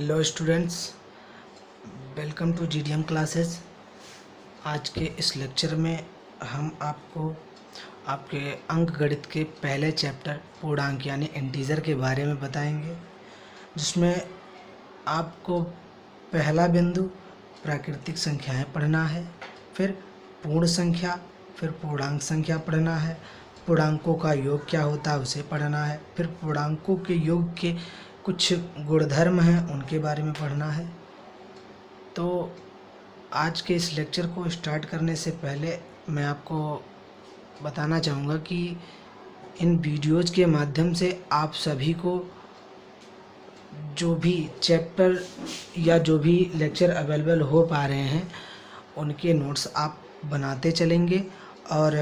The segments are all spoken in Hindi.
Hello students, welcome to GDM classes. आज के इस लेक्चर में हम आपको आपके अंक गणित के पहले चैप्टर पूर्णांक यानी इंटीजर के बारे में बताएंगे, जिसमें आपको पहला बिंदु प्राकृतिक संख्याएं पढ़ना है, फिर पूर्ण संख्या, फिर पूर्णांक संख्या पढ़ना है, पूर्णांकों का योग क्या होता है उसे पढ़ना है, फिर पूर्णांकों के योग के कुछ गुणधर्म हैं उनके बारे में पढ़ना है। तो आज के इस लेक्चर को स्टार्ट करने से पहले मैं आपको बताना चाहूँगा कि इन वीडियोज़ के माध्यम से आप सभी को जो भी चैप्टर या जो भी लेक्चर अवेलेबल हो पा रहे हैं उनके नोट्स आप बनाते चलेंगे और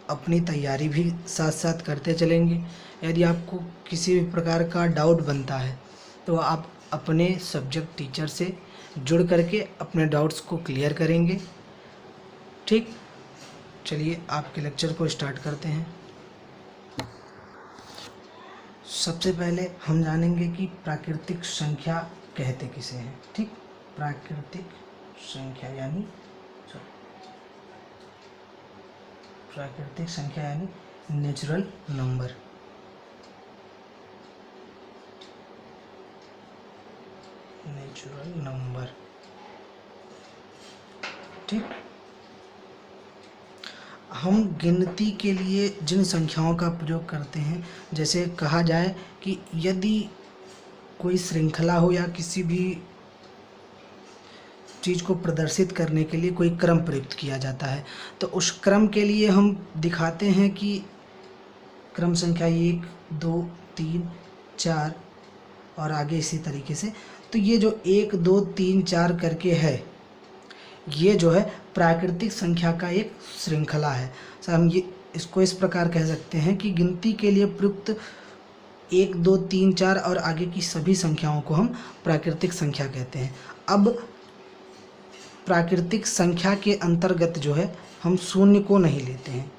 अपनी तैयारी भी साथ साथ करते चलेंगे। यदि आपको किसी भी प्रकार का डाउट बनता है तो आप अपने सब्जेक्ट टीचर से जुड़ करके अपने डाउट्स को क्लियर करेंगे। ठीक, चलिए आपके लेक्चर को स्टार्ट करते हैं। सबसे पहले हम जानेंगे कि प्राकृतिक संख्या कहते किसे हैं। ठीक, प्राकृतिक संख्या यानी नेचुरल नंबर। ठीक, हम गिनती के लिए जिन संख्याओं का प्रयोग करते हैं, जैसे कहा जाए कि यदि कोई श्रृंखला हो या किसी भी चीज़ को प्रदर्शित करने के लिए कोई क्रम प्रयुक्त किया जाता है, तो उस क्रम के लिए हम दिखाते हैं कि क्रम संख्या 1, 2, 3, 4 और आगे इसी तरीके से। तो ये जो 1, 2, 3, 4 करके है, ये जो है प्राकृतिक संख्या का एक श्रृंखला है। सर हम ये इसको इस प्रकार कह सकते हैं कि गिनती के लिए प्रयुक्त 1, 2, 3, 4 और आगे की सभी संख्याओं को हम प्राकृतिक संख्या कहते हैं। अब प्राकृतिक संख्या के अंतर्गत जो है हम शून्य को नहीं लेते हैं,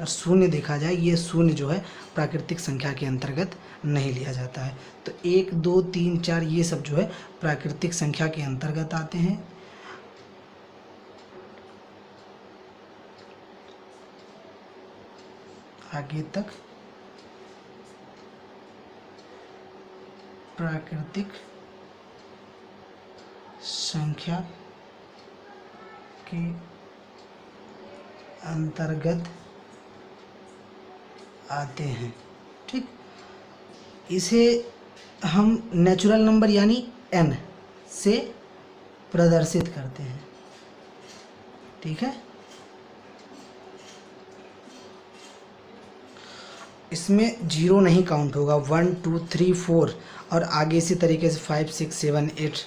और शून्य देखा जाए ये शून्य जो है प्राकृतिक संख्या के अंतर्गत नहीं लिया जाता है। तो 1, 2, 3, 4 ये सब जो है प्राकृतिक संख्या के अंतर्गत आते हैं। आगे तक प्राकृतिक संख्या के अंतर्गत आते हैं। ठीक, इसे हम नेचुरल नंबर यानी n से प्रदर्शित करते हैं। ठीक है, इसमें जीरो नहीं काउंट होगा। 1, 2, 3, 4 और आगे इसी तरीके से 5, 6, 7, 8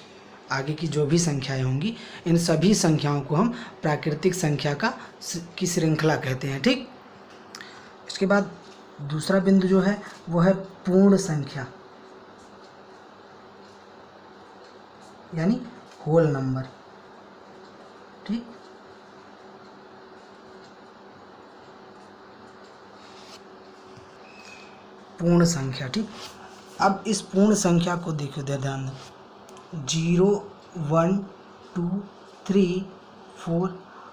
आगे की जो भी संख्याएं होंगी, इन सभी संख्याओं को हम प्राकृतिक संख्या की श्रृंखला कहते हैं। ठीक, इसके बाद दूसरा बिंदु जो है वो है पूर्ण संख्या यानी होल नंबर। ठीक, पूर्ण संख्या। ठीक, अब इस पूर्ण संख्या को देखो, ध्यान दें। 0, 1, 2, 3, 4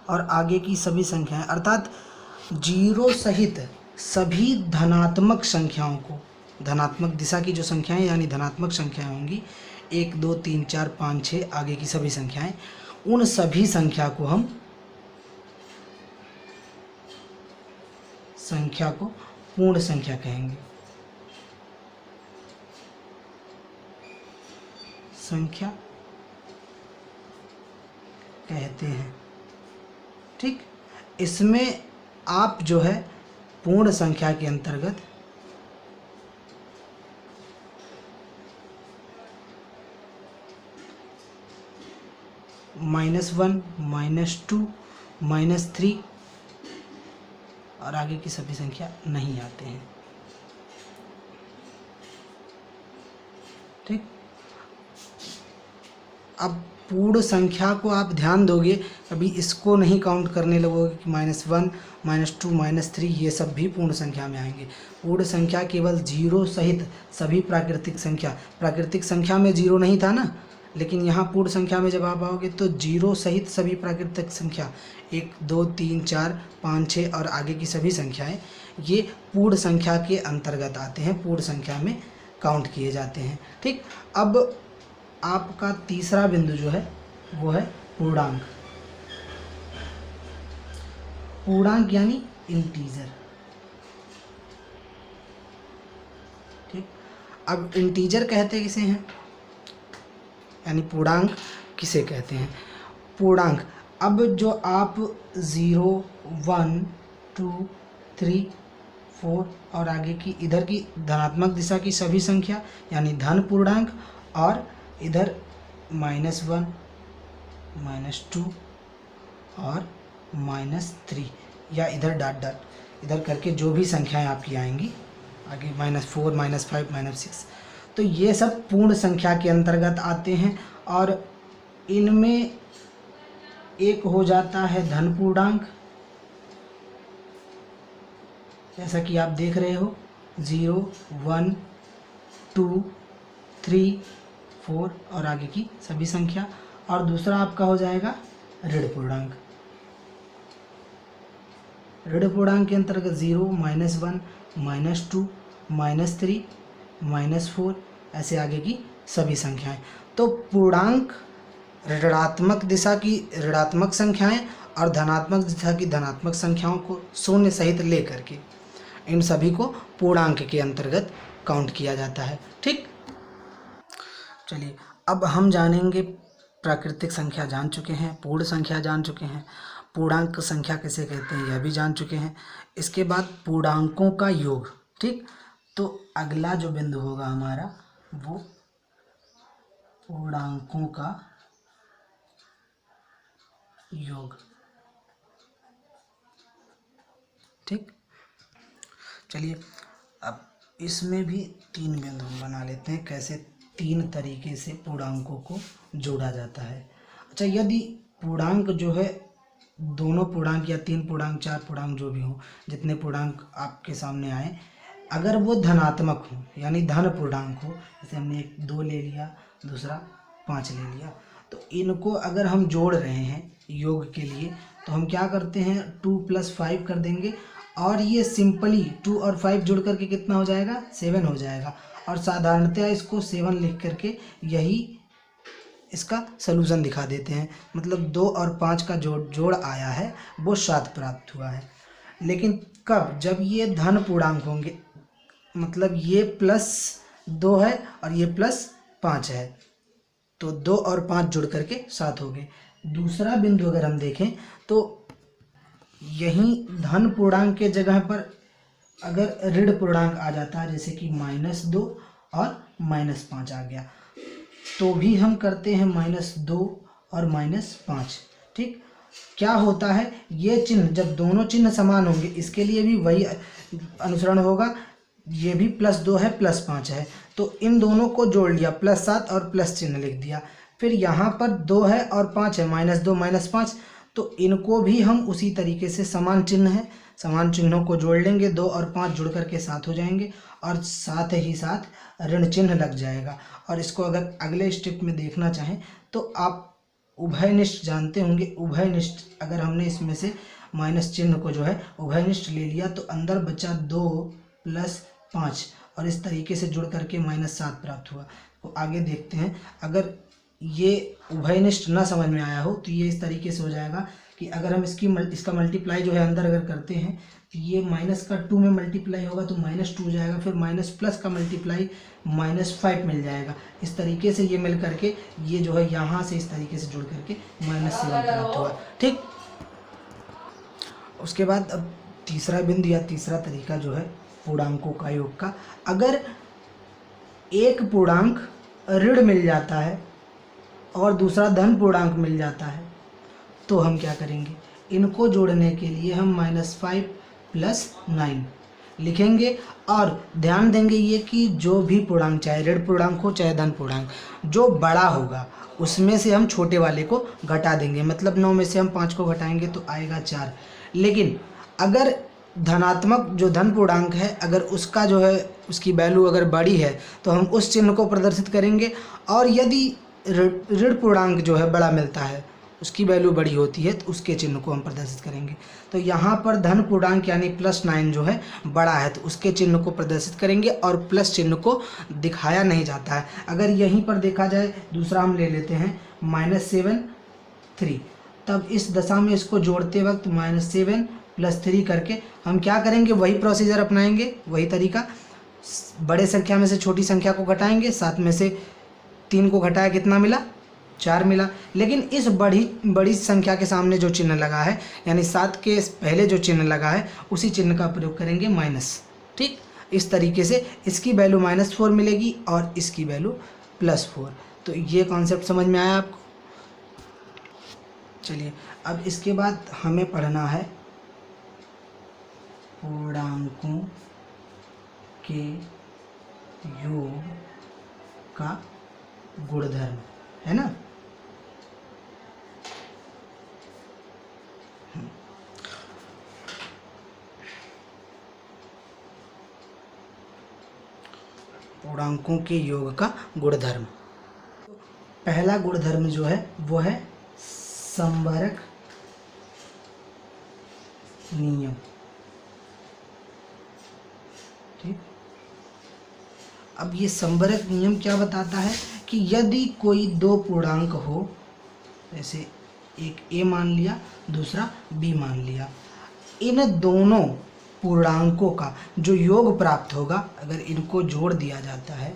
और आगे की सभी संख्याएं, अर्थात 0 सहित सभी धनात्मक संख्याओं को, धनात्मक दिशा की जो संख्याएं यानी धनात्मक संख्याएं होंगी, 1, 2, 3, 4, 5, 6 आगे की सभी संख्याएं, उन सभी संख्या को पूर्ण संख्या कहेंगे। संख्या कहते हैं। ठीक, इसमें आप जो है पूर्ण संख्या के अंतर्गत -1, -2, -3 और आगे की सभी संख्या नहीं आते हैं। ठीक, अब पूर्ण संख्या को आप ध्यान दोगे, कभी इसको नहीं काउंट करने लगोगे कि -1, -2, -3 ये सब भी पूर्ण संख्या में आएंगे। पूर्ण संख्या केवल 0 सहित सभी प्राकृतिक संख्या में 0 नहीं था ना, लेकिन यहाँ पूर्ण संख्या में जब आप आओगे तो जीरो सहित सभी प्राकृतिक संख्या 1 2 3 4 5 6 और आगे की सभी संख्याएं ये पूर्ण संख्या के अंतर्गत आते हैं, पूर्ण संख्या में काउंट किए जाते हैं। ठीक, अब आपका तीसरा बिंदु जो है वो है पूर्णांक। पूर्णांक यानी इंटीजर। ठीक, अब इंटीजर कहते किसे हैं, यानी पूर्णांक किसे कहते हैं। पूर्णांक, अब जो आप 0 1 2 3 4 और आगे की इधर की धनात्मक दिशा की सभी संख्या यानी धन पूर्णांक, और इधर -1 -2 और -3 या इधर डॉट डॉट इधर करके जो भी संख्याएं आपकी आएंगी आगे -4 -5 -6, तो ये सब पूर्ण संख्या के अंतर्गत आते हैं। और इनमें एक हो जाता है धन पूर्णांक, जैसा कि आप देख रहे हो 0 1 2 3 4 और आगे की सभी संख्या। और दूसरा आपका हो जाएगा ऋण पूर्णांक। ऋण पूर्णांक के अंतर्गत 0 -1 -2 -3 -4 ऐसे आगे की सभी संख्याएं। तो पूर्णांक ऋणात्मक दिशा की ऋणात्मक संख्याएं और धनात्मक दिशा की धनात्मक संख्याओं को शून्य सहित लेकर के इन सभी को पूर्णांक के अंतर्गत काउंट किया जाता है। ठीक, चलिए अब हम जानेंगे, प्राकृतिक संख्या जान चुके हैं, पूर्ण संख्या जान चुके हैं, पूर्णांक संख्या किसे कहते हैं यह भी जान चुके हैं। इसके बाद पूर्णांकों का योग। ठीक, तो अगला जो बिंदु होगा हमारा वो पूर्णांकों का योग। ठीक, चलिए अब इसमें भी 3 बिंदु बना लेते हैं, कैसे 3 तरीके से पूर्णांकों को जोड़ा जाता है। अच्छा, यदि पूर्णांक जो है दोनों पूर्णांक या 3 पूर्णांक 4 पूर्णांक जो भी हो, जितने पूर्णांक आपके सामने आए, अगर वो धनात्मक हो यानी धन पूर्णांक हो, जैसे हमने 2 ले लिया, दूसरा 5 ले लिया, तो इनको अगर हम जोड़ रहे हैं योग के लिए तो हम क्या करते हैं 2 + 5 कर देंगे, और ये सिंपली 2 और 5 जुड़ करके कितना हो जाएगा 7 हो जाएगा। और साधारणतः इसको 7 लिख करके यही इसका सलूशन दिखा देते हैं, मतलब 2 और 5 का जोड़ आया है वो 7 प्राप्त हुआ है। लेकिन कब, जब ये धन पूर्णांक होंगे, मतलब ये +2 है और ये +5 है, तो 2 और 5 जुड़ करके 7 हो गए। दूसरा बिंदु अगर हम देखें तो यहीं धन पूर्णांक के जगह पर अगर ऋण पूर्णांक आ जाता है, जैसे कि -2 और -5 आ गया, तो भी हम करते हैं -2 और -5। ठीक, क्या होता है, ये चिन्ह जब दोनों चिन्ह समान होंगे, इसके लिए भी वही अनुसरण होगा, ये भी +2 है +5 है, तो इन दोनों को जोड़ लिया, +7 और प्लस चिन्ह लिख दिया। फिर यहाँ पर 2 है और 5 है, -2 -5, तो इनको भी हम उसी तरीके से समान चिन्ह है, समान चिन्हों को जोड़ लेंगे, 2 और 5 जुड़ करके 7 हो जाएंगे, और साथ ही साथ ऋण चिन्ह लग जाएगा। और इसको अगर अगले स्टेप में देखना चाहें तो आप उभयनिष्ठ जानते होंगे, उभयनिष्ठ अगर हमने इसमें से माइनस चिन्ह को जो है उभयनिष्ठ ले लिया तो अंदर बचा 2 + 5 और इस तरीके से जुड़ करके -7 प्राप्त हुआ। तो आगे देखते हैं, अगर ये उभयनिष्ठ ना समझ में आया हो तो ये इस तरीके से हो जाएगा कि अगर हम इसका मल्टीप्लाई जो है अंदर अगर करते हैं तो ये माइनस का 2 में मल्टीप्लाई होगा तो -2 हो जाएगा, फिर माइनस प्लस का मल्टीप्लाई -5 मिल जाएगा। इस तरीके से ये मिल करके ये जो है यहाँ से इस तरीके से जुड़ करके -7 प्राप्त हुआ। ठीक, उसके बाद अब तीसरा बिंदु या तीसरा तरीका जो है पूर्णांकों का योग का, अगर एक पूर्णांक ऋण मिल जाता है और दूसरा धन पूर्णांक मिल जाता है तो हम क्या करेंगे, इनको जोड़ने के लिए हम -5 + 9 लिखेंगे और ध्यान देंगे ये कि जो भी पूर्णांक, चाहे ऋण पूर्णांक हो चाहे धन पूर्णांक, जो बड़ा होगा उसमें से हम छोटे वाले को घटा देंगे। मतलब 9 में से हम 5 को घटाएंगे तो आएगा 4। लेकिन अगर धनात्मक जो धन पूर्णांक है अगर उसका जो है उसकी वैल्यू अगर बड़ी है तो हम उस चिन्ह को प्रदर्शित करेंगे, और यदि ऋण पूर्णांक जो है बड़ा मिलता है, उसकी वैल्यू बड़ी होती है, तो उसके चिन्ह को हम प्रदर्शित करेंगे। तो यहाँ पर धन पूर्णांक यानी +9 जो है बड़ा है, तो उसके चिन्ह को प्रदर्शित करेंगे और प्लस चिन्ह को दिखाया नहीं जाता है। अगर यहीं पर देखा जाए, दूसरा हम ले लेते हैं -7 3, तब इस दशा में इसको जोड़ते वक्त -7 + 3 करके हम क्या करेंगे, वही प्रोसीजर अपनाएंगे, वही तरीका। बड़े संख्या में से छोटी संख्या को घटाएंगे, 7 में से 3 को घटाया कितना मिला, 4 मिला। लेकिन इस बड़ी संख्या के सामने जो चिन्ह लगा है, यानी 7 के पहले जो चिन्ह लगा है, उसी चिन्ह का प्रयोग करेंगे माइनस। ठीक, इस तरीके से इसकी वैल्यू -4 मिलेगी और इसकी वैल्यू +4। तो ये कॉन्सेप्ट समझ में आया आपको? चलिए, अब इसके बाद हमें पढ़ना है पूर्णांकों के योग का गुणधर्म, है ना। पूर्णांकों के योग का गुणधर्म। पहला गुणधर्म जो है वो है संवरक नियम। ठीक, अब ये संवरक नियम क्या बताता है कि यदि कोई दो पूर्णांक हो, जैसे एक a मान लिया, दूसरा b मान लिया, इन दोनों पूर्णांकों का जो योग प्राप्त होगा, अगर इनको जोड़ दिया जाता है,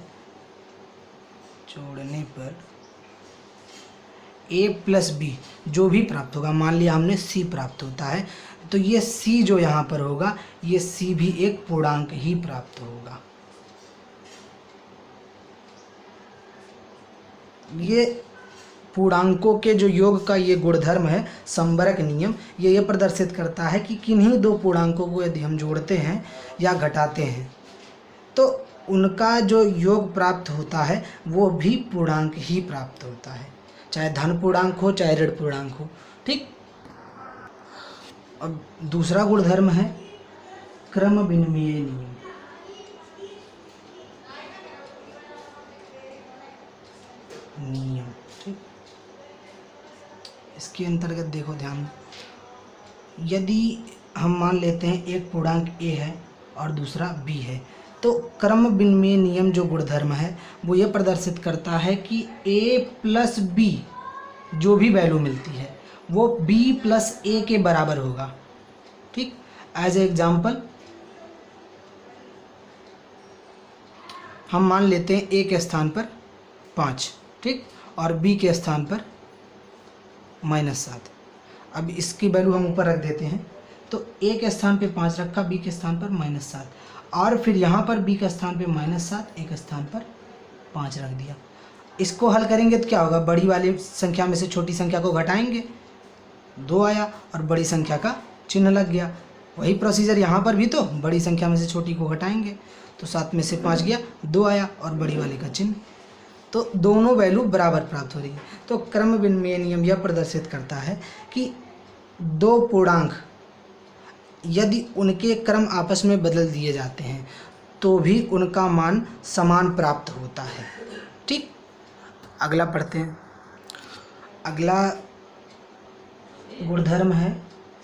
जोड़ने पर a + b जो भी प्राप्त होगा, मान लिया हमने c प्राप्त होता है, तो ये c जो यहाँ पर होगा, ये c भी एक पूर्णांक ही प्राप्त होगा। ये पूर्णांकों के जो योग का ये गुणधर्म है संवरक नियम, ये प्रदर्शित करता है कि किन्हीं दो पूर्णांकों को यदि हम जोड़ते हैं या घटाते हैं, तो उनका जो योग प्राप्त होता है वो भी पूर्णांक ही प्राप्त होता है, चाहे धन पूर्णांक हो चाहे ऋण पूर्णांक हो। ठीक, अब दूसरा गुणधर्म है क्रम विनिमय नियम। ठीक, इसके अंतर्गत देखो ध्यान, यदि हम मान लेते हैं एक पूर्णांक a है और दूसरा b है, तो क्रम विनिमय नियम जो गुणधर्म है वो ये प्रदर्शित करता है कि a + b जो भी वैल्यू मिलती है वो b + a के बराबर होगा। ठीक, एज ए एग्जाम्पल हम मान लेते हैं a के स्थान पर 5, ठीक, और b के स्थान पर -7। अब इसकी वैल्यू हम ऊपर रख देते हैं, तो a के स्थान पे 5 रखा, b के स्थान पर -7, और फिर यहाँ पर b के स्थान पे -7, a के स्थान पर 5 रख दिया। इसको हल करेंगे तो क्या होगा, बड़ी वाली संख्या में से छोटी संख्या को घटाएंगे, 2 आया और बड़ी संख्या का चिन्ह लग गया। वही प्रोसीजर यहाँ पर भी, तो बड़ी संख्या में से छोटी को घटाएंगे, तो 7 में से 5 गया, 2 आया और बड़ी वाले का चिन्ह, तो दोनों वैल्यू बराबर प्राप्त हो रही है। तो क्रम विनिमय नियम यह प्रदर्शित करता है कि दो पूर्णांक यदि उनके क्रम आपस में बदल दिए जाते हैं तो भी उनका मान समान प्राप्त होता है। ठीक, अगला पढ़ते हैं। अगला गुणधर्म है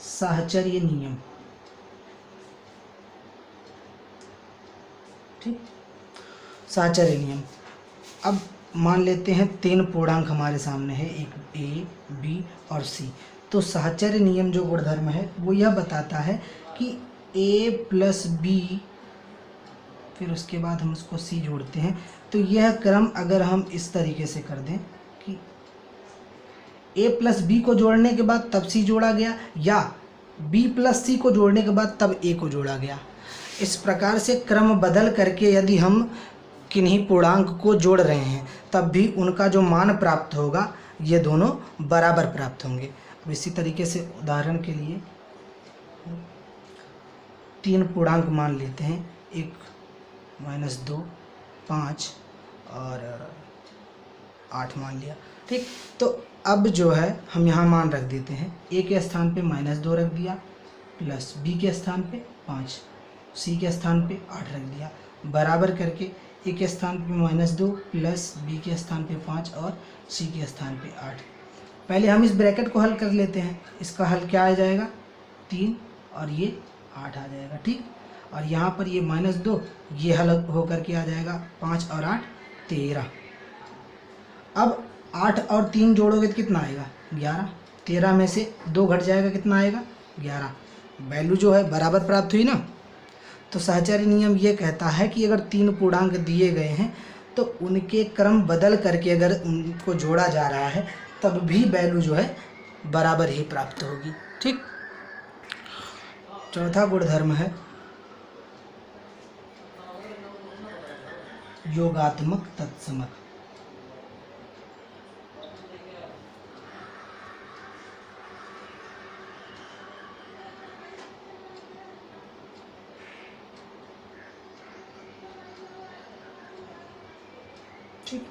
साहचर्य नियम। ठीक, साहचर्य नियम। अब मान लेते हैं 3 पूर्णांक हमारे सामने है, एक a, b और c। तो साहचर्य नियम जो गुणधर्म है वो यह बताता है कि a + b, फिर उसके बाद हम उसको c जोड़ते हैं, तो यह क्रम अगर हम इस तरीके से कर दें कि a + b को जोड़ने के बाद तब c जोड़ा गया, या b + c को जोड़ने के बाद तब a को जोड़ा गया, इस प्रकार से क्रम बदल करके यदि हम किन्हीं पूर्णांक को जोड़ रहे हैं तब भी उनका जो मान प्राप्त होगा ये दोनों बराबर प्राप्त होंगे। अब इसी तरीके से उदाहरण के लिए 3 पूर्णांक मान लेते हैं, एक -2, 5 और 8 मान लिया। ठीक, तो अब जो है हम यहाँ मान रख देते हैं, a के स्थान पे -2 रख दिया, प्लस b के स्थान पे 5, c के स्थान पे 8 रख दिया, बराबर करके ए के स्थान पे -2 प्लस बी के स्थान पे 5 और सी के स्थान पे 8। पहले हम इस ब्रैकेट को हल कर लेते हैं। इसका हल क्या आ जाएगा, 3 और ये 8 आ जाएगा। ठीक, और यहाँ पर ये -2 ये हल होकर के आ जाएगा 5 और 8 13। अब 8 और 3 जोड़ोगे तो कितना आएगा, 11। 13 में से 2 घट जाएगा, कितना आएगा, 11। वैल्यू जो है बराबर प्राप्त हुई ना। तो सहचारी नियम ये कहता है कि अगर 3 पूर्णांक दिए गए हैं तो उनके क्रम बदल करके अगर उनको जोड़ा जा रहा है तब भी वैल्यू जो है बराबर ही प्राप्त होगी। ठीक, चौथा गुणधर्म है योगात्मक तत्समक। ठीक,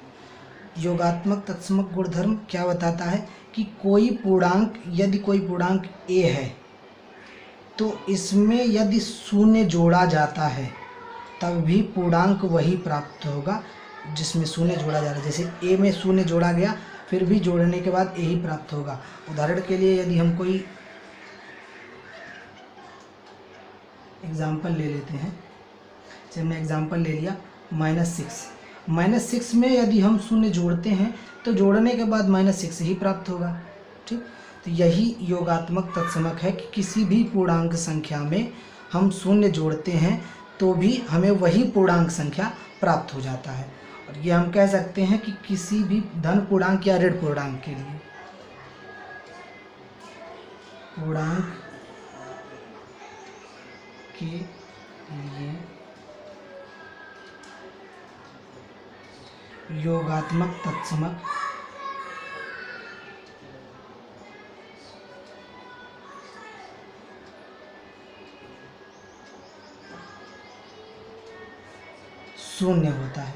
योगात्मक तत्समक गुणधर्म क्या बताता है कि कोई पूर्णांक, यदि कोई पूर्णांक a है तो इसमें यदि शून्य जोड़ा जाता है तब भी पूर्णांक वही प्राप्त होगा जिसमें शून्य जोड़ा जा रहा है। जैसे a में शून्य जोड़ा गया फिर भी जोड़ने के बाद a ही प्राप्त होगा। उदाहरण के लिए यदि हम कोई एग्जाम्पल ले लेते हैं, जैसे हमने एग्जाम्पल ले लिया -6 में यदि हम शून्य जोड़ते हैं तो जोड़ने के बाद -6 ही प्राप्त होगा। ठीक, तो यही योगात्मक तत्समक है कि किसी भी पूर्णांक संख्या में हम शून्य जोड़ते हैं तो भी हमें वही पूर्णांक संख्या प्राप्त हो जाता है। और ये हम कह सकते हैं कि किसी भी धन पूर्णांक या ऋण पूर्णांक के लिए, पूर्णांक के लिए योगात्मक तत्समक शून्य होता है।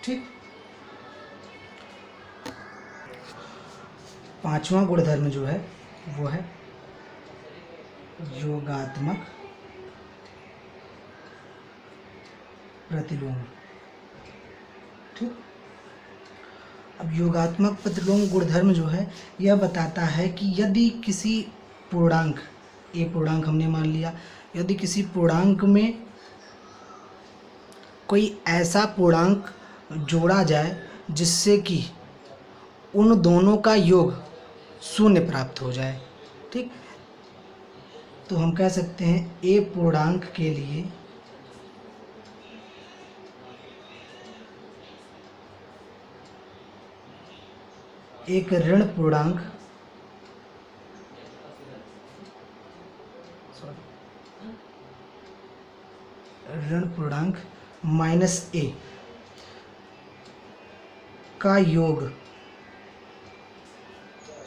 ठीक, पांचवा गुणधर्म जो है वो है योगात्मक प्रतिलोम। ठीक, अब योगात्मक प्रतिलोम गुणधर्म जो है यह बताता है कि यदि किसी पूर्णांक, ए पूर्णांक हमने मान लिया, यदि किसी पूर्णांक में कोई ऐसा पूर्णांक जोड़ा जाए जिससे कि उन दोनों का योग शून्य प्राप्त हो जाए। ठीक, तो हम कह सकते हैं ए पूर्णांक के लिए एक ऋण पूर्णांक -a का योग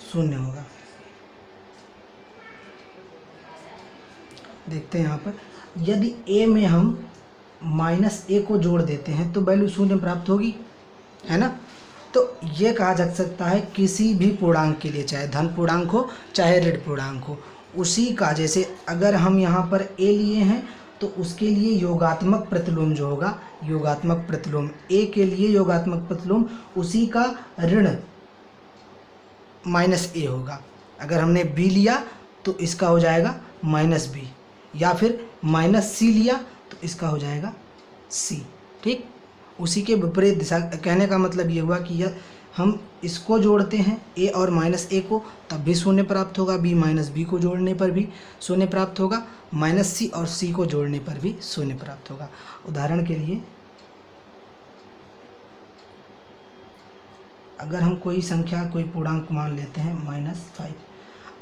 शून्य होगा। देखते हैं यहाँ पर, यदि a में हम -a को जोड़ देते हैं तो वैल्यू शून्य प्राप्त होगी, है ना। तो ये कहा जा सकता है किसी भी पूर्णांक के लिए, चाहे धन पूर्णांक हो चाहे ऋण पूर्णांक हो, उसी का, जैसे अगर हम यहाँ पर a लिए हैं तो उसके लिए योगात्मक प्रतिलोम जो होगा, योगात्मक प्रतिलोम a के लिए योगात्मक प्रतिलोम उसी का ऋण -a होगा। अगर हमने b लिया तो इसका हो जाएगा -b, या फिर -c लिया तो इसका हो जाएगा c। ठीक, उसी के विपरीत दिशा, कहने का मतलब ये हुआ कि यह हम इसको जोड़ते हैं a और -a को तब भी शून्य प्राप्त होगा, b -b को जोड़ने पर भी शून्य प्राप्त होगा, -c और c को जोड़ने पर भी शून्य प्राप्त होगा। उदाहरण के लिए अगर हम कोई संख्या, कोई पूर्णांक मान लेते हैं -5,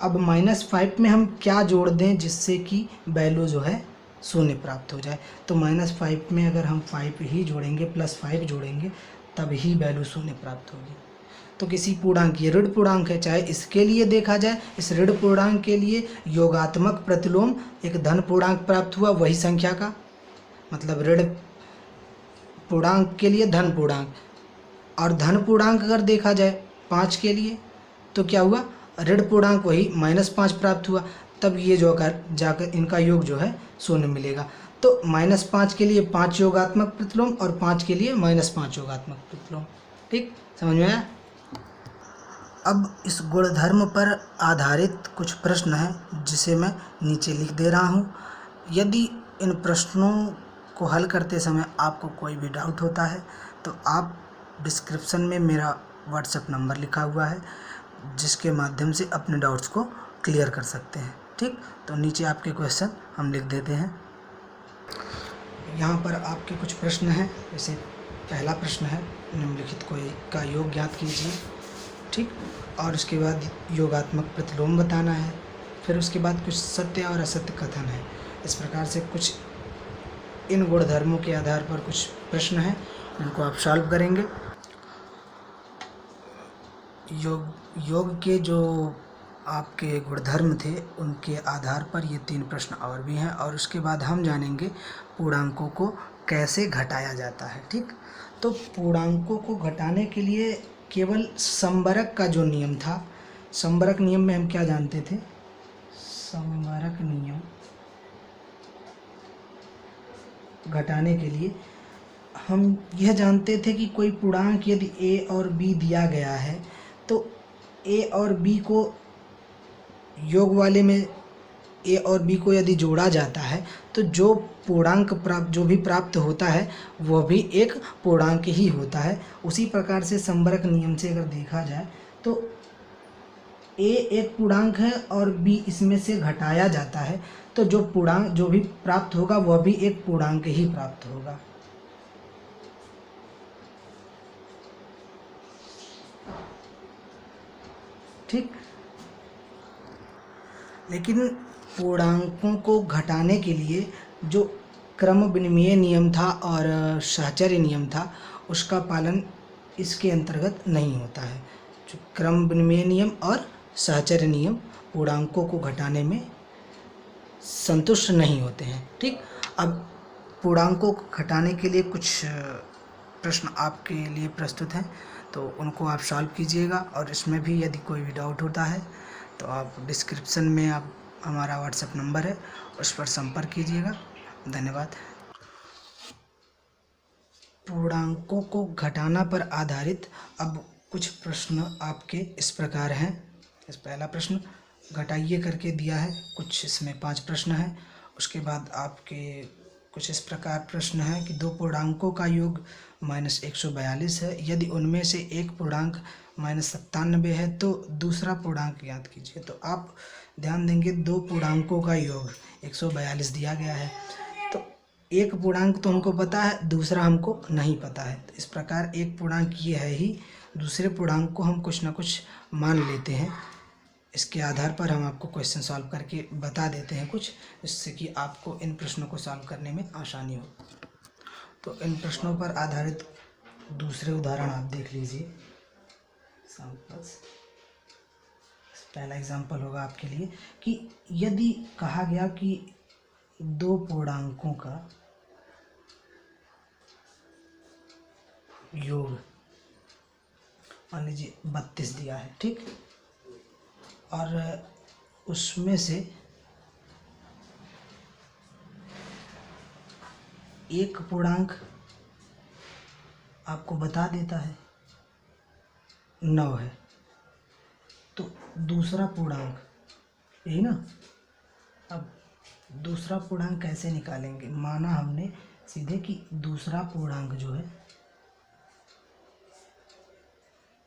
अब -5 में हम क्या जोड़ दें जिससे कि वैल्यू जो है शून्य प्राप्त हो जाए। तो -5 में अगर हम 5 ही जोड़ेंगे, +5 जोड़ेंगे, तब ही वैल्यू शून्य प्राप्त होगी। तो किसी पूर्णांक, ये ऋण पूर्णांक है, चाहे इसके लिए देखा जाए, इस ऋण पूर्णांक के लिए योगात्मक प्रतिलोम एक धन पूर्णांक प्राप्त हुआ वही संख्या का, मतलब ऋण पूर्णांक के लिए धन पूर्णांक, और धन पूर्णांक अगर देखा जाए 5 के लिए तो क्या हुआ, ऋण पूर्णांक वही -5 प्राप्त हुआ, तब ये जो जाकर इनका योग जो है 0 मिलेगा। तो -5 के लिए 5 योगात्मक प्रतिलोम और 5 के लिए -5 योगात्मक प्रतिलोम। ठीक, समझ में आया? अब इस गुणधर्म पर आधारित कुछ प्रश्न हैं जिसे मैं नीचे लिख दे रहा हूँ। यदि इन प्रश्नों को हल करते समय आपको कोई भी डाउट होता है तो आप डिस्क्रिप्शन में मेरा व्हाट्सएप नंबर लिखा हुआ है, जिसके माध्यम से अपने डाउट्स को क्लियर कर सकते हैं। ठीक, तो नीचे आपके क्वेश्चन हम लिख देते हैं। यहाँ पर आपके कुछ प्रश्न हैं। जैसे पहला प्रश्न है, निम्नलिखित कोई का योग ज्ञात कीजिए। ठीक, और उसके बाद योगात्मक प्रतिलोम बताना है। फिर उसके बाद कुछ सत्य और असत्य कथन है। इस प्रकार से कुछ इन गुणधर्मों के आधार पर कुछ प्रश्न हैं, उनको आप सॉल्व करेंगे। योग के जो आपके गुणधर्म थे उनके आधार पर ये 3 प्रश्न और भी हैं, और उसके बाद हम जानेंगे पूर्णांकों को कैसे घटाया जाता है। ठीक, तो पूर्णांकों को घटाने के लिए केवल संबरक का जो नियम था, संबरक नियम में हम क्या जानते थे? संबरक नियम घटाने के लिए हम यह जानते थे कि कोई पूर्णांक यदि a और b दिया गया है तो a और b को योग वाले में a और b को यदि जोड़ा जाता है तो जो पूर्णांक जो भी प्राप्त होता है वह भी एक पूर्णांक ही होता है। उसी प्रकार से संबरक नियम से अगर देखा जाए तो a एक पूर्णांक है और b इसमें से घटाया जाता है, तो जो पूर्णांक जो भी प्राप्त होगा वह भी एक पूर्णांक ही प्राप्त होगा। ठीक, लेकिन पूर्णांकों को घटाने के लिए जो क्रम विनिमय नियम था और साहचर्य नियम था उसका पालन इसके अंतर्गत नहीं होता है। जो क्रम विनिमय नियम और साहचर्य नियम पूर्णांकों को घटाने में संतुष्ट नहीं होते हैं। ठीक, अब पूर्णांकों को घटाने के लिए कुछ प्रश्न आपके लिए प्रस्तुत हैं, तो उनको आप सॉल्व कीजिएगा। और इसमें भी यदि कोई भी डाउट होता है तो आप डिस्क्रिप्शन में आप हमारा व्हाट्सएप नंबर है, उस पर संपर्क कीजिएगा। धन्यवाद। पूर्णांकों को घटाना पर आधारित अब कुछ प्रश्न आपके इस प्रकार हैं। इस पहला प्रश्न घटाइए करके दिया है, कुछ इसमें 5 प्रश्न हैं। उसके बाद आपके कुछ इस प्रकार प्रश्न है कि 2 पूर्णांकों का योग -142 है, यदि उनमें से एक पूर्णांक -97 है तो दूसरा पूर्णांक ज्ञात कीजिए। तो आप ध्यान देंगे 2 पूर्णांकों का योग 142 दिया गया है, तो एक पूर्णांक तो हमको पता है, दूसरा हमको नहीं पता है। तो इस प्रकार एक पूर्णांक ये है ही, दूसरे पूर्णांक को हम कुछ ना कुछ मान लेते हैं। इसके आधार पर हम आपको क्वेश्चन सॉल्व करके बता देते हैं कुछ, जिससे कि आपको इन प्रश्नों को सॉल्व करने में आसानी हो। तो इन प्रश्नों पर आधारित दूसरे उदाहरण आप देख लीजिए। एग्जाम्पल्स, पहला एग्जाम्पल होगा आपके लिए कि यदि कहा गया कि 2 पूर्णांकों का योग मान लीजिए 32 दिया है। ठीक, और उसमें से एक पूर्णांक आपको बता देता है 9 है, तो दूसरा पूर्णांक यही ना। अब दूसरा पूर्णांक कैसे निकालेंगे? माना हमने सीधे कि दूसरा पूर्णांक जो है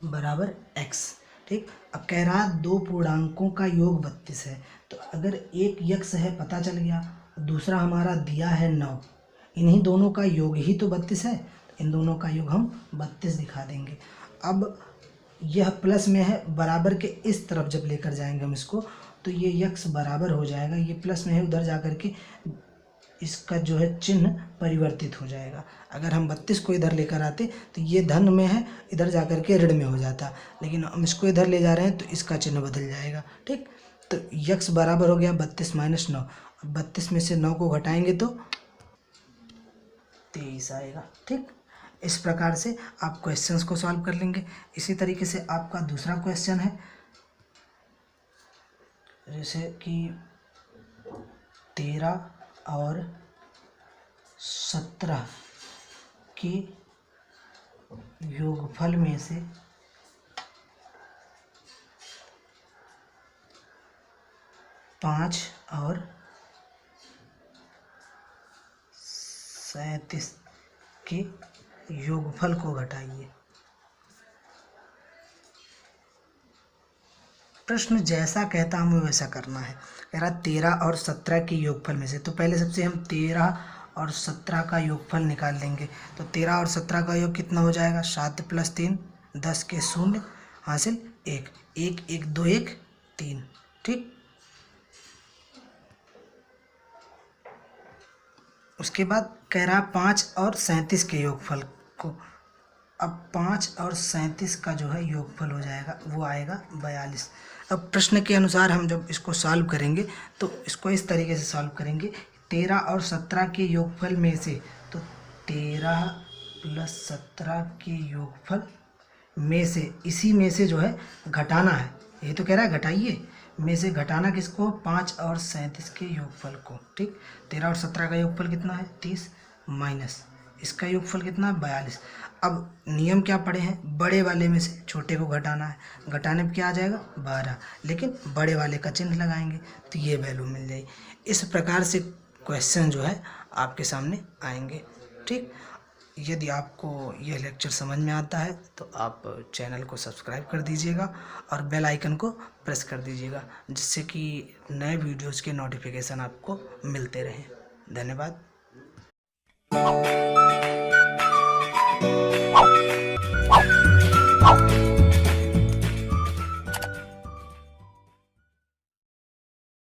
बराबर x। ठीक, अब कह रहा 2 पूर्णांकों का योग 32 है, तो अगर एक x है पता चल गया, दूसरा हमारा दिया है 9, इन्हीं दोनों का योग ही तो 32 है, तो इन दोनों का योग हम 32 दिखा देंगे। अब यह प्लस में है, बराबर के इस तरफ जब लेकर जाएंगे हम इसको, तो ये x बराबर हो जाएगा, ये प्लस में है, उधर जा कर के इसका जो है चिन्ह परिवर्तित हो जाएगा। अगर हम 32 को इधर लेकर आते तो ये धन में है, इधर जा कर के ऋण में हो जाता, लेकिन हम इसको इधर ले जा रहे हैं तो इसका चिन्ह बदल जाएगा। ठीक, तो x बराबर हो गया 32 - 9। अब 32 में से 9 को घटाएंगे तो 23 आएगा। ठीक, इस प्रकार से आप क्वेश्चंस को सॉल्व कर लेंगे। इसी तरीके से आपका दूसरा क्वेश्चन है जैसे कि 13 और 17 के योगफल में से 5 और 37 के योगफल को घटाइए। प्रश्न जैसा कहता हमें वैसा करना है। कह रहा 13 और 17 के योगफल में से, तो पहले सबसे हम 13 और 17 का योगफल निकाल लेंगे। तो 13 और 17 का योग कितना हो जाएगा? 7 + 3 10 के 0 हासिल 1 1 1 2 1 3। ठीक, उसके बाद कह रहा 5 और 37 के योगफल को। अब 5 और 37 का जो है योगफल हो जाएगा, वो आएगा 42। अब प्रश्न के अनुसार हम जब इसको सॉल्व करेंगे तो इसको इस तरीके से सॉल्व करेंगे। 13 और 17 के योगफल में से, तो 13 + 17 के योगफल में से, इसी में से जो है घटाना है। ये तो कह रहा है घटाइए, में से घटाना किसको? 5 और 37 के योगफल को। ठीक, 13 और 17 का योगफल कितना है? 30 माइनस इसका योगफल कितना है? 42। अब नियम क्या पढ़े हैं? बड़े वाले में से छोटे को घटाना है। घटाने पे क्या आ जाएगा? 12, लेकिन बड़े वाले का चिन्ह लगाएंगे तो ये वैल्यू मिल जाएगी। इस प्रकार से क्वेश्चन जो है आपके सामने आएंगे। ठीक, यदि आपको यह लेक्चर समझ में आता है तो आप चैनल को सब्सक्राइब कर दीजिएगा और बेल आइकन को प्रेस कर दीजिएगा, जिससे कि नए वीडियोज़ के नोटिफिकेशन आपको मिलते रहें। धन्यवाद।